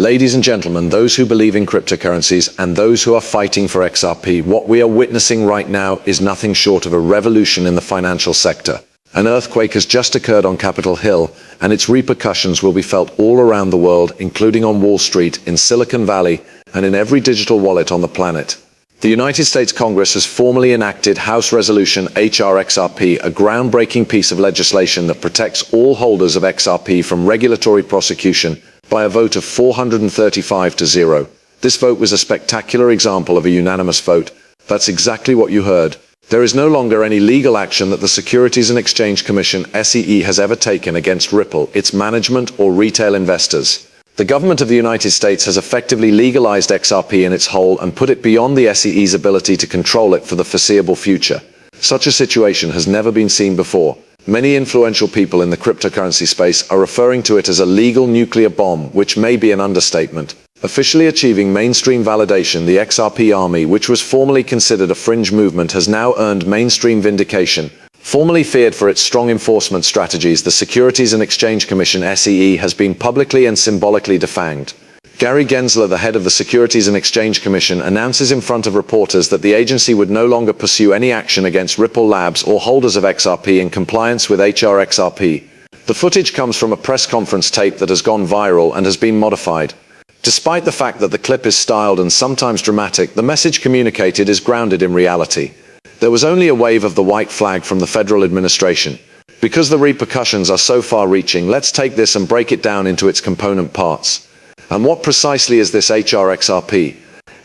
Ladies and gentlemen, those who believe in cryptocurrencies and those who are fighting for XRP, what we are witnessing right now is nothing short of a revolution in the financial sector. An earthquake has just occurred on Capitol Hill, and its repercussions will be felt all around the world, including on Wall Street, in Silicon Valley, and in every digital wallet on the planet. The United States Congress has formally enacted House Resolution HR-XRP, a groundbreaking piece of legislation that protects all holders of XRP from regulatory prosecution by a vote of 435 to 0. This vote was a spectacular example of a unanimous vote. That's exactly what you heard. There is no longer any legal action that the Securities and Exchange Commission (SEC) has ever taken against Ripple, its management, or retail investors. The government of the United States has effectively legalized XRP in its whole and put it beyond the SEC's ability to control it for the foreseeable future. Such a situation has never been seen before. Many influential people in the cryptocurrency space are referring to it as a legal nuclear bomb, which may be an understatement. Officially achieving mainstream validation, the XRP army, which was formerly considered a fringe movement, has now earned mainstream vindication. Formerly feared for its strong enforcement strategies, the Securities and Exchange Commission (SEC) has been publicly and symbolically defanged. Gary Gensler, the head of the Securities and Exchange Commission, announces in front of reporters that the agency would no longer pursue any action against Ripple Labs or holders of XRP in compliance with HR-XRP. The footage comes from a press conference tape that has gone viral and has been modified. Despite the fact that the clip is styled and sometimes dramatic, the message communicated is grounded in reality. There was only a wave of the white flag from the federal administration. Because the repercussions are so far-reaching, let's take this and break it down into its component parts. And what precisely is this HR-XRP?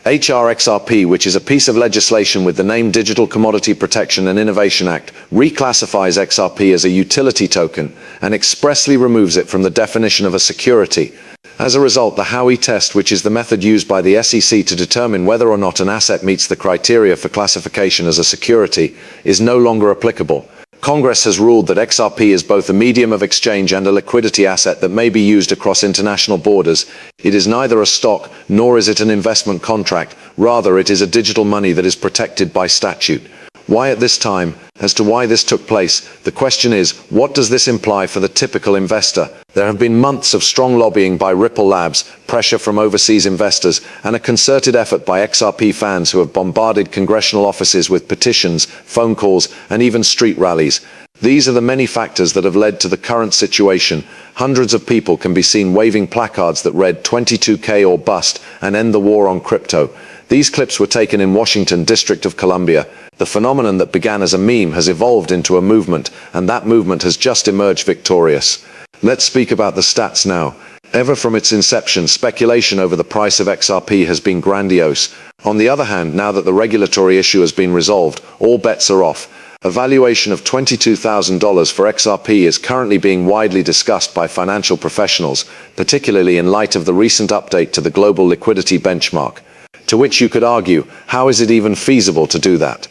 HR-XRP, which is a piece of legislation with the name Digital Commodity Protection and Innovation Act, reclassifies XRP as a utility token and expressly removes it from the definition of a security. As a result, the Howey test, which is the method used by the SEC to determine whether or not an asset meets the criteria for classification as a security, is no longer applicable. Congress has ruled that XRP is both a medium of exchange and a liquidity asset that may be used across international borders. It is neither a stock, nor is it an investment contract. Rather, it is a digital money that is protected by statute. Why at this time? As to why this took place, the question is, what does this imply for the typical investor? There have been months of strong lobbying by Ripple Labs, pressure from overseas investors, and a concerted effort by XRP fans who have bombarded congressional offices with petitions, phone calls, and even street rallies. These are the many factors that have led to the current situation. Hundreds of people can be seen waving placards that read 22K or bust and end the war on crypto. These clips were taken in Washington, District of Columbia. The phenomenon that began as a meme has evolved into a movement, and that movement has just emerged victorious. Let's speak about the stats now. Ever from its inception, speculation over the price of XRP has been grandiose. On the other hand, now that the regulatory issue has been resolved, all bets are off. A valuation of $22,000 for XRP is currently being widely discussed by financial professionals, particularly in light of the recent update to the global liquidity benchmark. To which you could argue, how is it even feasible to do that?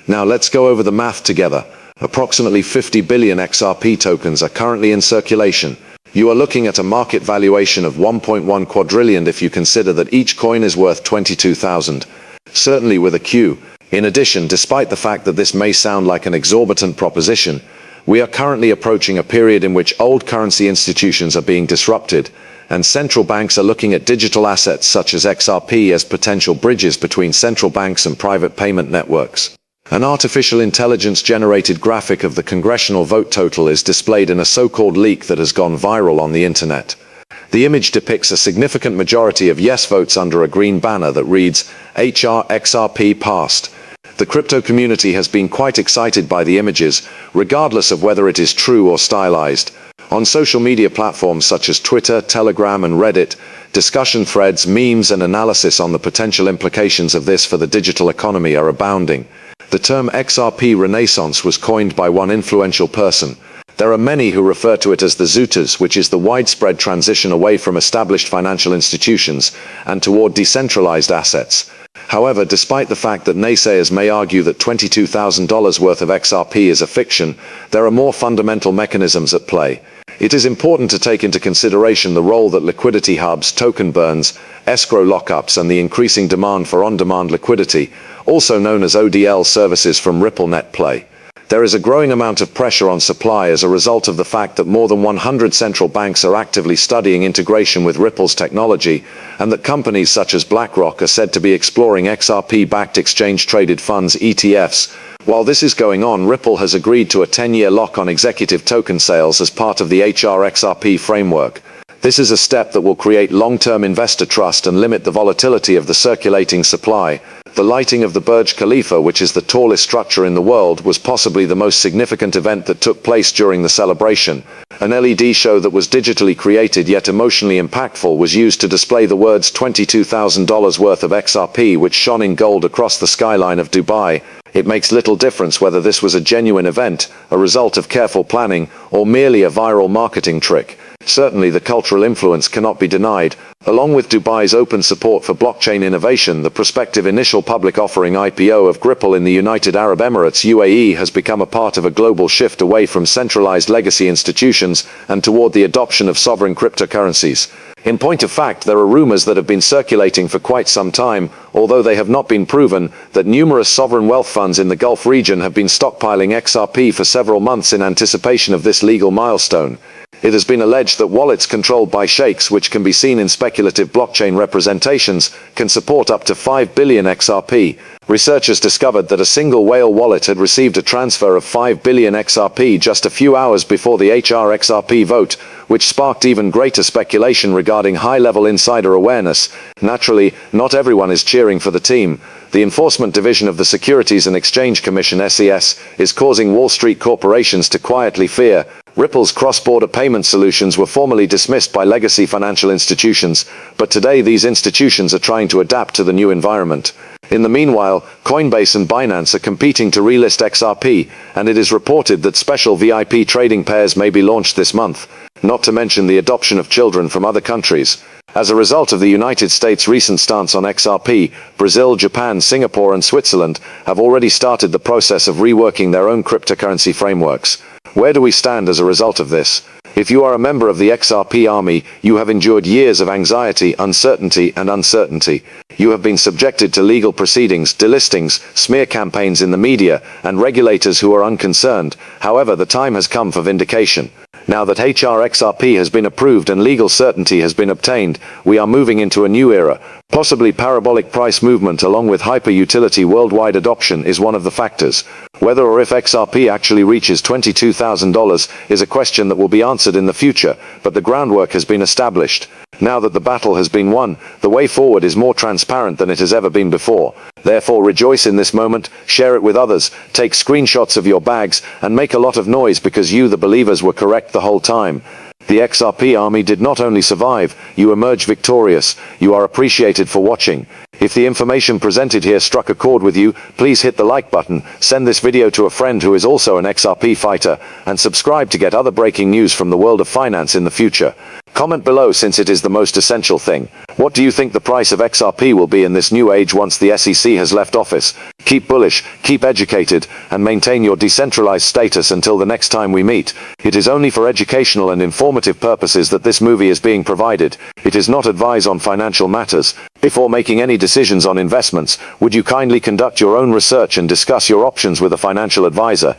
Now let's go over the math together. Approximately 50 billion XRP tokens are currently in circulation. You are looking at a market valuation of 1.1 quadrillion if you consider that each coin is worth 22,000. Certainly with a Q. In addition, despite the fact that this may sound like an exorbitant proposition, we are currently approaching a period in which old currency institutions are being disrupted, and central banks are looking at digital assets such as XRP as potential bridges between central banks and private payment networks. An artificial intelligence-generated graphic of the congressional vote total is displayed in a so-called leak that has gone viral on the internet. The image depicts a significant majority of yes votes under a green banner that reads, HR-XRP passed. The crypto community has been quite excited by the images, regardless of whether it is true or stylized. On social media platforms such as Twitter, Telegram, and Reddit, discussion threads, memes, and analysis on the potential implications of this for the digital economy are abounding. The term XRP Renaissance was coined by one influential person. There are many who refer to it as the Zooters, which is the widespread transition away from established financial institutions and toward decentralized assets. However, despite the fact that naysayers may argue that $22,000 worth of XRP is a fiction, there are more fundamental mechanisms at play. It is important to take into consideration the role that liquidity hubs, token burns, escrow lockups, and the increasing demand for on-demand liquidity, also known as ODL services from RippleNet play. There is a growing amount of pressure on supply as a result of the fact that more than 100 central banks are actively studying integration with Ripple's technology, and that companies such as BlackRock are said to be exploring XRP-backed exchange-traded funds (ETFs). While this is going on, Ripple has agreed to a 10-year lock on executive token sales as part of the XRP framework. This is a step that will create long-term investor trust and limit the volatility of the circulating supply. The lighting of the Burj Khalifa, which is the tallest structure in the world, was possibly the most significant event that took place during the celebration. An LED show that was digitally created yet emotionally impactful was used to display the words $22,000 worth of XRP, which shone in gold across the skyline of Dubai. It makes little difference whether this was a genuine event, a result of careful planning, or merely a viral marketing trick. Certainly the cultural influence cannot be denied. Along with Dubai's open support for blockchain innovation, the prospective initial public offering (IPO) of Ripple in the United Arab Emirates (UAE) has become a part of a global shift away from centralized legacy institutions and toward the adoption of sovereign cryptocurrencies. In point of fact, there are rumors that have been circulating for quite some time, although they have not been proven, that numerous sovereign wealth funds in the Gulf region have been stockpiling XRP for several months in anticipation of this legal milestone. It has been alleged that wallets controlled by sheikhs, which can be seen in speculative blockchain representations, can support up to 5 billion XRP. Researchers discovered that a single whale wallet had received a transfer of 5 billion XRP just a few hours before the XRP vote, which sparked even greater speculation regarding high-level insider awareness. Naturally, not everyone is cheering for the team. The Enforcement Division of the Securities and Exchange Commission (SEC) is causing Wall Street corporations to quietly fear. Ripple's cross-border payment solutions were formerly dismissed by legacy financial institutions, but today these institutions are trying to adapt to the new environment. In the meanwhile, Coinbase and Binance are competing to relist XRP, and it is reported that special VIP trading pairs may be launched this month, not to mention the adoption of children from other countries. As a result of the United States' recent stance on XRP, Brazil, Japan, Singapore and Switzerland have already started the process of reworking their own cryptocurrency frameworks. Where do we stand as a result of this? If you are a member of the XRP army, you have endured years of anxiety, uncertainty. You have been subjected to legal proceedings, delistings, smear campaigns in the media, and regulators who are unconcerned. However, the time has come for vindication. Now that XRP has been approved and legal certainty has been obtained, we are moving into a new era. Possibly parabolic price movement along with hyper-utility worldwide adoption is one of the factors. Whether or if XRP actually reaches $22,000 is a question that will be answered in the future, but the groundwork has been established. Now that the battle has been won, the way forward is more transparent than it has ever been before. Therefore, rejoice in this moment, share it with others, take screenshots of your bags, and make a lot of noise because you, the believers, were correct the whole time. The XRP army did not only survive, you emerged victorious. You are appreciated for watching. If the information presented here struck a chord with you, please hit the like button, send this video to a friend who is also an XRP fighter, and subscribe to get other breaking news from the world of finance in the future. Comment below since it is the most essential thing. What do you think the price of XRP will be in this new age once the SEC has left office? Keep bullish, keep educated, and maintain your decentralized status until the next time we meet. It is only for educational and informative purposes that this movie is being provided. It is not advice on financial matters. Before making any decisions on investments, would you kindly conduct your own research and discuss your options with a financial advisor?